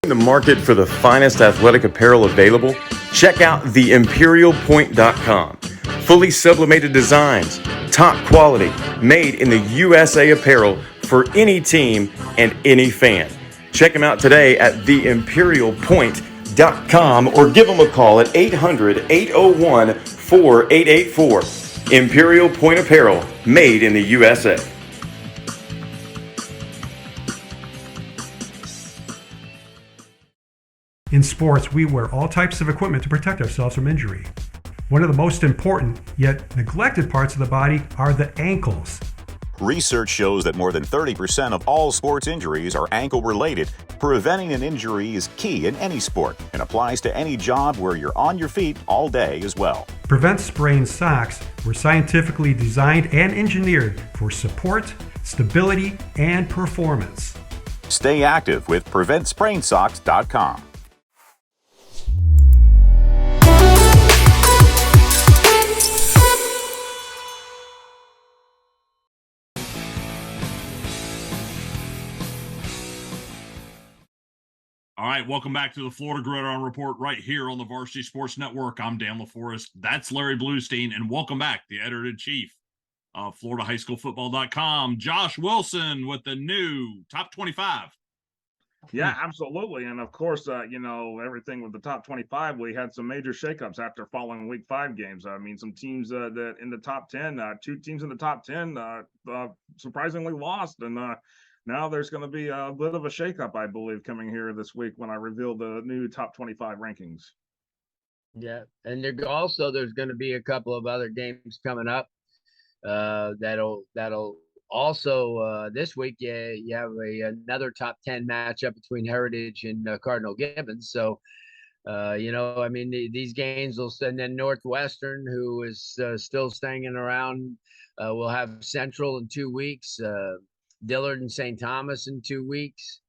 In the market for the finest athletic apparel available, check out theimperialpoint.com. Fully sublimated designs, top quality, made in the USA apparel for any team and any fan. Check them out today at theimperialpoint.com or give them a call at 800-801-4884. Imperial Point Apparel, made in the USA. In sports, we wear all types of equipment to protect ourselves from injury. One of the most important, yet neglected parts of the body are the ankles. Research shows that more than 30% of all sports injuries are ankle-related. Preventing an injury is key in any sport and applies to any job where you're on your feet all day as well. Prevent Sprain socks were scientifically designed and engineered for support, stability, and performance. Stay active with PreventSprainSocks.com. All right, welcome back to the Florida Gridiron Report right here on the Varsity Sports Network. I'm Dan LaForest. That's Larry Bluestein, and welcome back, the editor-in-chief of FloridaHighSchoolFootball.com, Josh Wilson, with the new Top 25. Yeah, absolutely. And of course, everything with the top 25, we had some major shakeups after following week 5 games. I mean, some teams that in the top 10, 2 teams in the top 10 surprisingly lost. And now there's going to be a bit of a shakeup, I believe, coming here this week when I reveal the new top 25 rankings. Yeah. And there's going to be a couple of other games coming up that'll also, this week, you have another top 10 matchup between Heritage and Cardinal Gibbons. So, these games will send in Northwestern, who is still staying around. We'll have Central in 2 weeks, Dillard and St. Thomas in 2 weeks.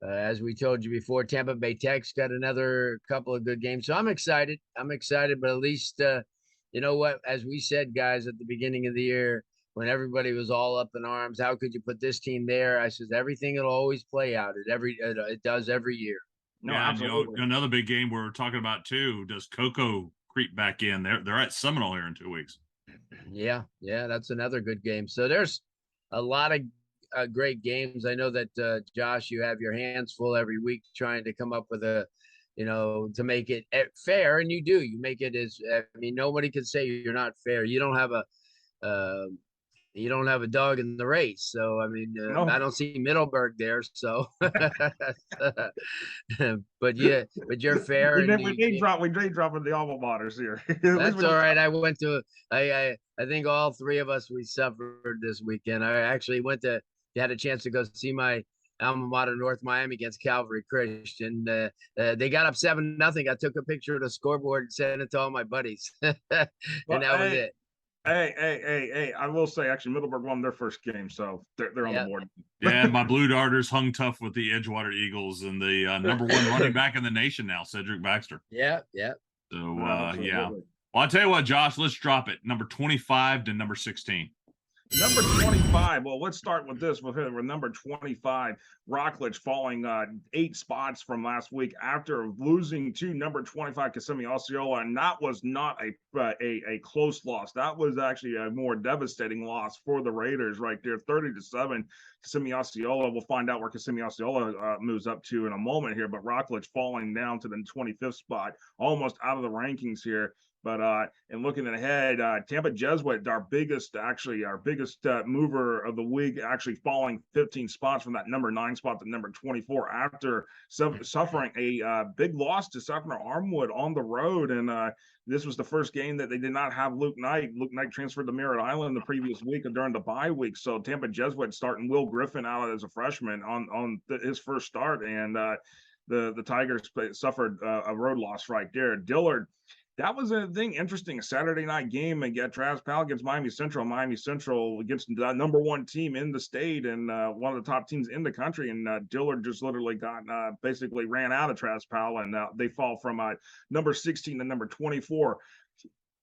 As we told you before, Tampa Bay Tech's got another couple of good games. So I'm excited, but at least, you know what, as we said, guys, at the beginning of the year, when everybody was all up in arms, how could you put this team there? I said, everything will always play out. It does every year. No, yeah, absolutely. Another big game we're talking about too. Does Cocoa creep back in? They're at Seminole here in 2 weeks. Yeah, that's another good game. So there's a lot of great games. I know that Josh, you have your hands full every week trying to come up with to make it fair, and you do. You make it nobody can say you're not fair. You don't have a dog in the race. So, no. I don't see Middleburg there. So, but you're fair. We did drop the alma maters here. That's all right. I think all 3 of us, we suffered this weekend. I actually had a chance to go see my alma mater, North Miami, against Calvary Christian. They got up 7-0. I took a picture of the scoreboard and sent it to all my buddies. And that was it. Hey, I will say, actually, Middleburg won their first game, so they're on the board. Yeah, my Blue Darters hung tough with the Edgewater Eagles and the number 1 running back in the nation now, Cedric Baxter. Yeah. So, yeah. Well, I'll tell you what, Josh, let's drop it. Number 25 to number 16. Number 25. Well, let's start with this. With number 25, Rockledge falling 8 spots from last week after losing to number 25 Kissimmee Osceola, and that was not a close loss. That was actually a more devastating loss for the Raiders right there, 30-7. Kissimmee Osceola. We'll find out where Kissimmee Osceola moves up to in a moment here, but Rockledge falling down to the 25th spot, almost out of the rankings here. But and looking ahead, Tampa Jesuit, our biggest mover of the week, actually falling 15 spots from that number 9 spot to number 24 after suffering a big loss to Sacramento Armwood on the road. And this was the first game that they did not have Luke Knight. Luke Knight transferred to Merritt Island the previous week during the bye week. So Tampa Jesuit starting Will Griffin out as a freshman on his first start, and the Tigers suffered a road loss right there. Dillard. That was a thing interesting. A Saturday night game and get Travis Powell against Miami Central. Miami Central against the number 1 team in the state and one of the top teams in the country. And Dillard just literally got basically ran out of Travis Powell, and they fall from number 16 to number 24.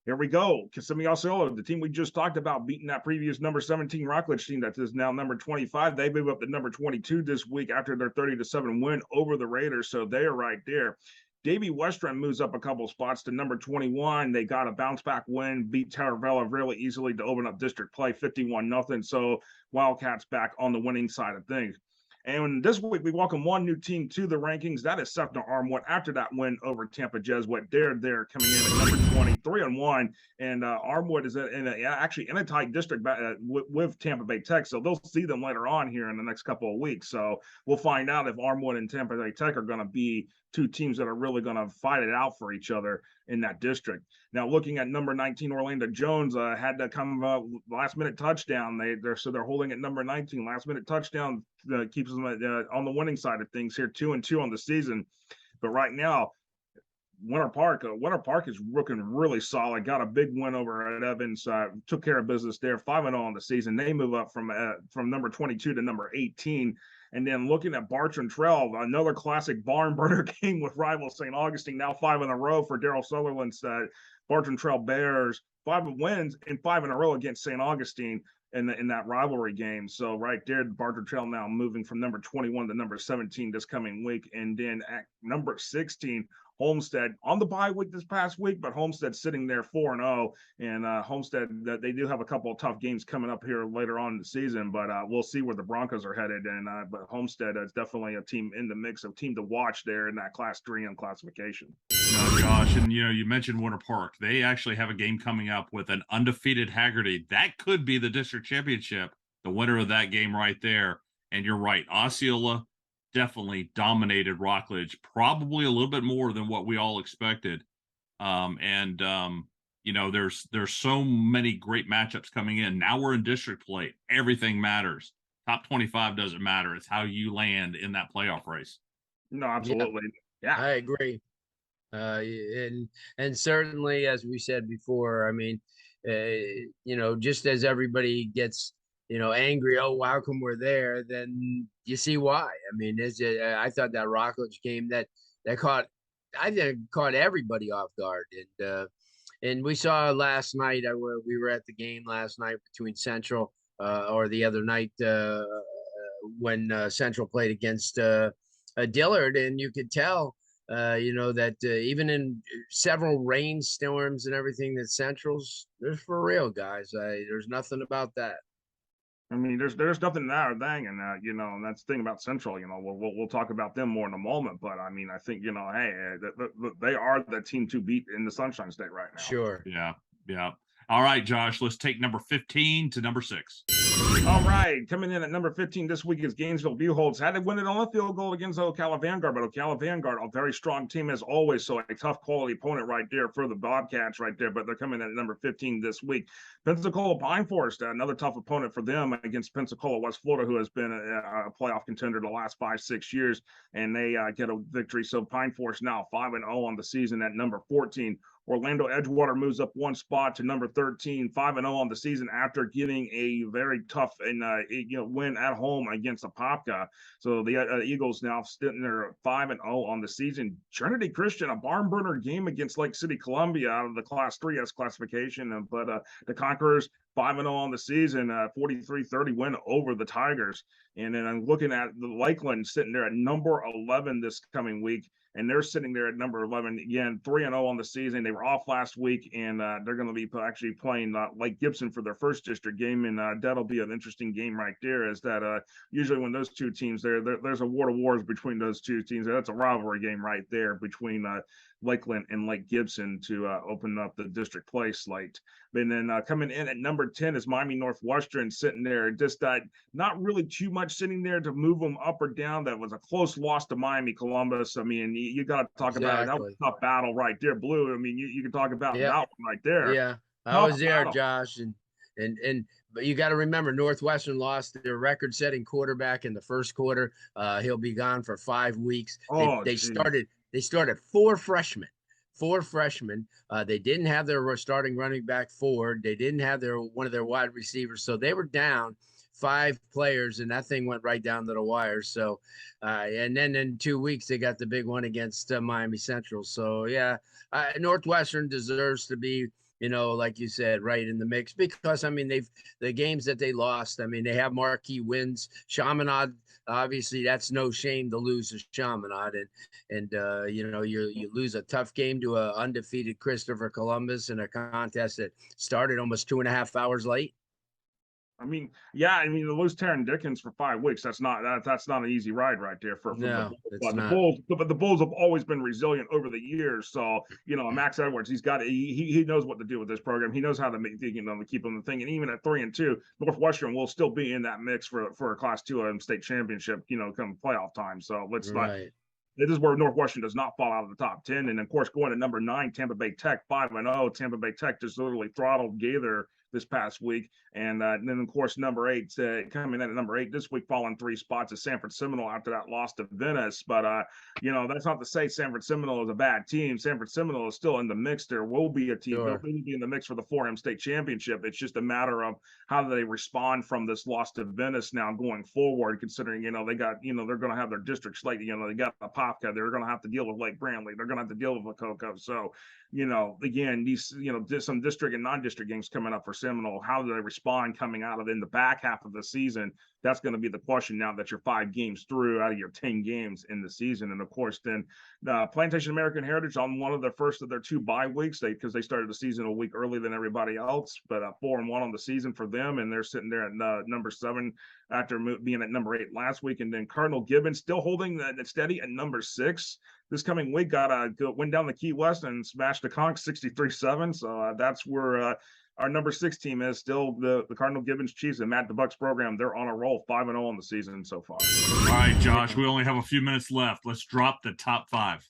Here we go. Kissimmee Osceola, the team we just talked about, beating that previous number 17 Rockledge team that is now number 25. They move up to number 22 this week after their 30-7 win over the Raiders. So they are right there. Davie Western moves up a couple spots to number 21. They got a bounce-back win, beat Taravella really easily to open up district play 51-0. So Wildcats back on the winning side of things. And this week, we welcome one new team to the rankings. That is Sefner Armwood. After that win over Tampa Jesuit, they're coming in at number 20, 3-1. And Armwood is actually in a tight district with Tampa Bay Tech. So they'll see them later on here in the next couple of weeks. So we'll find out if Armwood and Tampa Bay Tech are going to be two teams that are really going to fight it out for each other in that district. Now, looking at number 19, Orlando Jones had to come last minute touchdown. They're holding at number 19. Last minute touchdown keeps them on the winning side of things here, 2-2 on the season. But right now, Winter Park is looking really solid. Got a big win over at Evans. Took care of business there. 5-0 on the season. They move up from number 22 to number 18. And then looking at Bartram Trail, another classic barn burner game with rival St. Augustine. Now 5 in a row for Daryl Sutherland's Bartram Trail Bears. 5 wins and 5 in a row against St. Augustine in that rivalry game. So right there, Bartram Trail now moving from number 21 to number 17 this coming week. And then at number 16, Homestead on the bye week this past week, but Homestead sitting there 4-0, and Homestead, they do have a couple of tough games coming up here later on in the season, but we'll see where the Broncos are headed. And but Homestead is definitely a team in the mix, of team to watch there in that Class 3 unclassification. No, Josh, and you mentioned Winter Park. They actually have a game coming up with an undefeated Haggerty. That could be the district championship, the winner of that game right there. And you're right, Osceola definitely dominated Rockledge, probably a little bit more than what we all expected. There's so many great matchups coming in. Now we're in district play. Everything matters. Top 25 doesn't matter. It's how you land in that playoff race. No, absolutely. Yeah. I agree. And certainly, as we said before, I mean, just as everybody gets angry, oh, how come we're there? Then you see why. I mean, I thought that Rockledge game that caught everybody off guard, and we saw last night. We were at the game last night between Central, or the other night when Central played against Dillard, and you could tell, that even in several rainstorms and everything, that Central's, they're for real, guys. There's nothing about that. I mean, there's nothing that or thing, and and that's the thing about Central. We'll talk about them more in a moment, but I mean, I think hey, they are the team to beat in the Sunshine State right now. Sure. Yeah. All right, Josh, let's take number 15 to number 6. All right, coming in at number 15 this week is Gainesville Buchholz. Had to win it on a field goal against Ocala Vanguard, but Ocala Vanguard, a very strong team as always, so a tough quality opponent right there for the Bobcats right there, but they're coming in at number 15 this week. Pensacola Pine Forest, another tough opponent for them against Pensacola West Florida, who has been a playoff contender the last 5-6 years, and they get a victory. So Pine Forest now 5-0 on the season at number 14. Orlando Edgewater moves up one spot to number 13, 5-0 on the season after getting a very tough and win at home against Apopka. So the Eagles now sitting there 5-0 on the season. Trinity Christian, a barn burner game against Lake City Columbia out of the Class 3S classification, but the Conquerors 5-0 on the season, 43-30 win over the Tigers. And then I'm looking at the Lakeland sitting there at number 11 this coming week. And they're sitting there at number 11 again, 3-0 on the season. They were off last week, and they're going to be actually playing Lake Gibson for their first district game, and that'll be an interesting game right there. Is that usually when those two teams there's a war of wars between those two teams. That's a rivalry game right there between Lakeland and Lake Gibson to open up the district play slate. And then coming in at number 10 is Miami Northwestern, sitting there, just not really too much sitting there to move them up or down. That was a close loss to Miami Columbus. I mean, you got to talk about it. That was a tough battle right there, Blue. I mean, you can talk about that one right there. Yeah, I was there, Josh, and but you got to remember, Northwestern lost their record-setting quarterback in the first quarter. He'll be gone for 5 weeks. They started 4 freshmen. They didn't have their starting running back Ford. They didn't have one of their wide receivers, so they were down 5 players, and that thing went right down to the wire. So, and then in 2 weeks they got the big one against Miami Central. So yeah, Northwestern deserves to be, like you said, right in the mix, because I mean the games that they lost. I mean, they have marquee wins. Chaminade, obviously, that's no shame to lose to Chaminade, and you lose a tough game to a undefeated Christopher Columbus in a contest that started almost 2.5 hours late. I mean, to lose Taryn Dickens for 5 weeks, that's not an easy ride right there for the Bulls. But the Bulls have always been resilient over the years. So, Max Edwards, he knows what to do with this program. He knows how to keep them the thing. And even at 3-2, Northwestern will still be in that mix for a Class 2 state championship, come playoff time. So let's This is where Northwestern does not fall out of the top 10. And of course, going to number 9, Tampa Bay Tech 5-0. Tampa Bay Tech just literally throttled Gaither this past week. And then, of course, number 8, coming in at number 8 this week, falling 3 spots is Sanford Seminole after that loss to Venice. But, that's not to say Sanford Seminole is a bad team. Sanford Seminole is still in the mix. There will be a team. They'll be in the mix for the 4M state championship. It's just a matter of how do they respond from this loss to Venice now going forward, considering, they got, they're going to have their district slate. They got Apopka. They're going to have to deal with Lake Brantley. They're going to have to deal with Makoko. So, again, these, some district and non-district games coming up for Seminole. How do they respond coming out of in the back half of the season? That's going to be the question now that you're 5 games through out of your 10 games in the season. And of course, then Plantation American Heritage on one of the first of their 2 bye weeks, because they started the season a week earlier than everybody else, but 4-1 on the season for them. And they're sitting there at number 7 after being at number 8 last week. And then Cardinal Gibbons still holding that steady at number 6. This coming week went down the Key West and smashed the Conch 63-7. So that's where our number 6 team is still the Cardinal Gibbons Chiefs and Matt DeBuck's program. They're on a roll, 5-0 on the season so far. All right, Josh, we only have a few minutes left. Let's drop the top 5.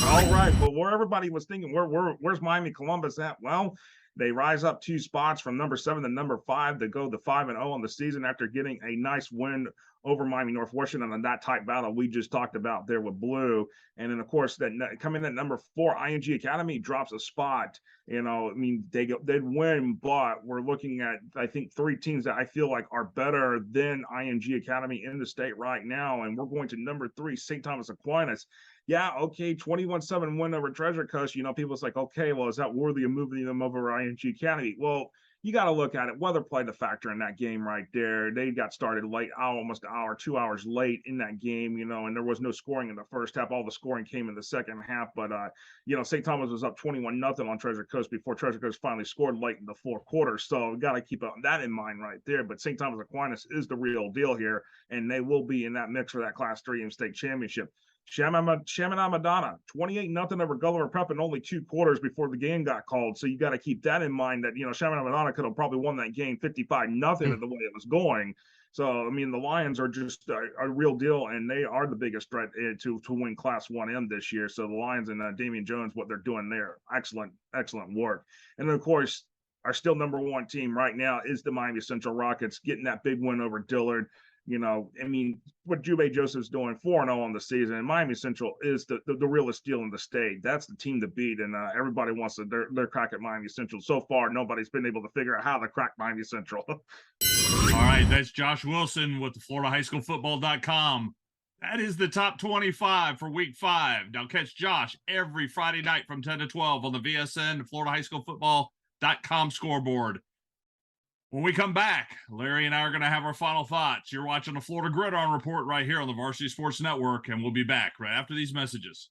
All right, but where everybody was thinking, where's Miami Columbus at? Well, they rise up 2 spots from number 7 to number 5 to go to 5-0 on the season after getting a nice win over Miami Northwestern on that tight battle we just talked about there with Blue. And then, of course, that coming in at number 4, ING Academy drops a spot. They'd win, but we're looking at, I think, 3 teams that I feel like are better than ING Academy in the state right now. And we're going to number 3, St. Thomas Aquinas. Yeah, okay, 21-7 win over Treasure Coast. People's like, okay, well, is that worthy of moving them over ING Academy? Well, you got to look at it. Weather played the factor in that game right there. They got started late, almost an hour, 2 hours late in that game, and there was no scoring in the first half. All the scoring came in the second half. But, St. Thomas was up 21-0 on Treasure Coast before Treasure Coast finally scored late in the 4th quarter. So we got to keep that in mind right there. But St. Thomas Aquinas is the real deal here, and they will be in that mix for that Class 3 state championship. Chaminade Madonna, 28-0 over Gulliver Prep in only 2 quarters before the game got called. So you got to keep that in mind that, Chaminade Madonna could have probably won that game 55-0 in the way it was going. So, the Lions are just a real deal, and they are the biggest threat to win Class 1M this year. So the Lions and Damian Jones, what they're doing there, excellent work. And then, of course, our still number 1 team right now is the Miami Central Rockets, getting that big win over Dillard. What Jube Joseph's doing 4-0 on the season, and Miami Central is the realest deal in the state. That's the team to beat, and everybody wants their crack at Miami Central. So far, nobody's been able to figure out how to crack Miami Central. All right, that's Josh Wilson with the FloridaHighSchoolFootball.com. That is the top 25 for Week 5. Now catch Josh every Friday night from 10 to 12 on the VSN FloridaHighSchoolFootball.com scoreboard. When we come back, Larry and I are going to have our final thoughts. You're watching the Florida Gridiron Report right here on the Varsity Sports Network, and we'll be back right after these messages.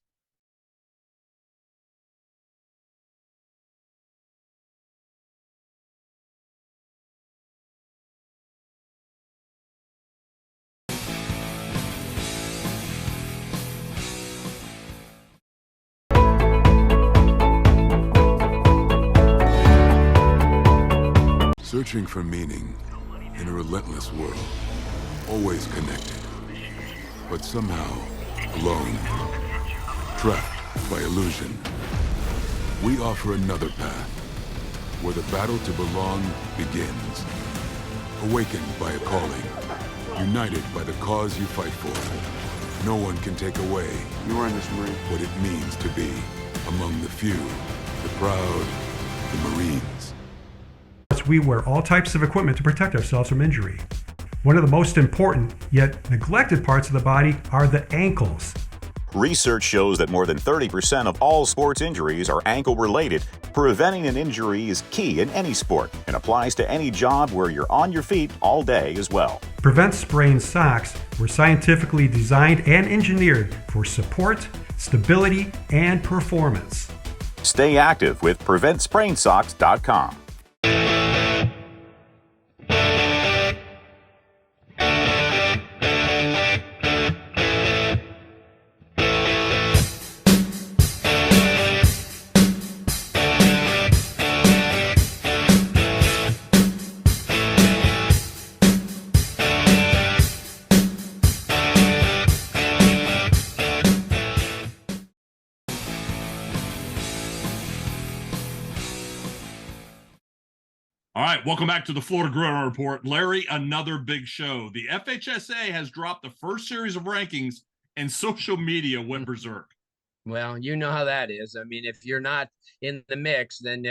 Searching for meaning in a relentless world. Always connected, but somehow alone. Trapped by illusion. We offer another path, where the battle to belong begins. Awakened by a calling. United by the cause you fight for. No one can take away what it means to be among the few, the proud, the Marines. We wear all types of equipment to protect ourselves from injury. One of the most important, yet neglected parts of the body are the ankles. Research shows that more than 30% of all sports injuries are ankle-related. Preventing an injury is key in any sport and applies to any job where you're on your feet all day as well. Prevent Sprain socks were scientifically designed and engineered for support, stability, and performance. Stay active with PreventSprainSocks.com. All right, welcome back to the Florida Gridiron Report. Larry, another big show. The FHSA has dropped the first series of rankings, and social media went berserk. Well, you know how that is. I mean, if you're not in the mix, then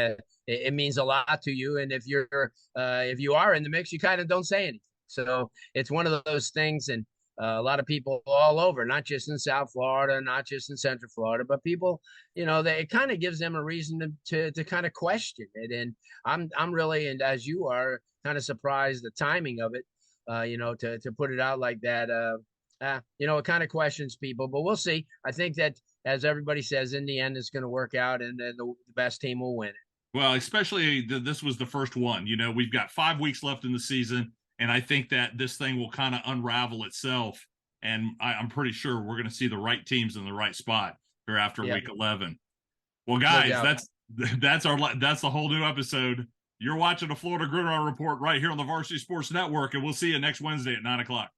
it means a lot to you. And if you are in the mix, you kind of don't say anything. So it's one of those things, and a lot of people all over, not just in South Florida, not just in Central Florida, but people, it kind of gives them a reason to kind of question it. And I'm really, and as you are, kind of surprised the timing of it, to put it out like that. It kind of questions people, but we'll see. I think that, as everybody says, in the end, it's going to work out, and then the best team will win it. Well, especially this was the first one. We've got 5 weeks left in the season, and I think that this thing will kind of unravel itself. And I'm pretty sure we're going to see the right teams in the right spot here after week 11. Well, guys, that's the whole new episode. You're watching the Florida Gridiron Report right here on the Varsity Sports Network, and we'll see you next Wednesday at 9 o'clock.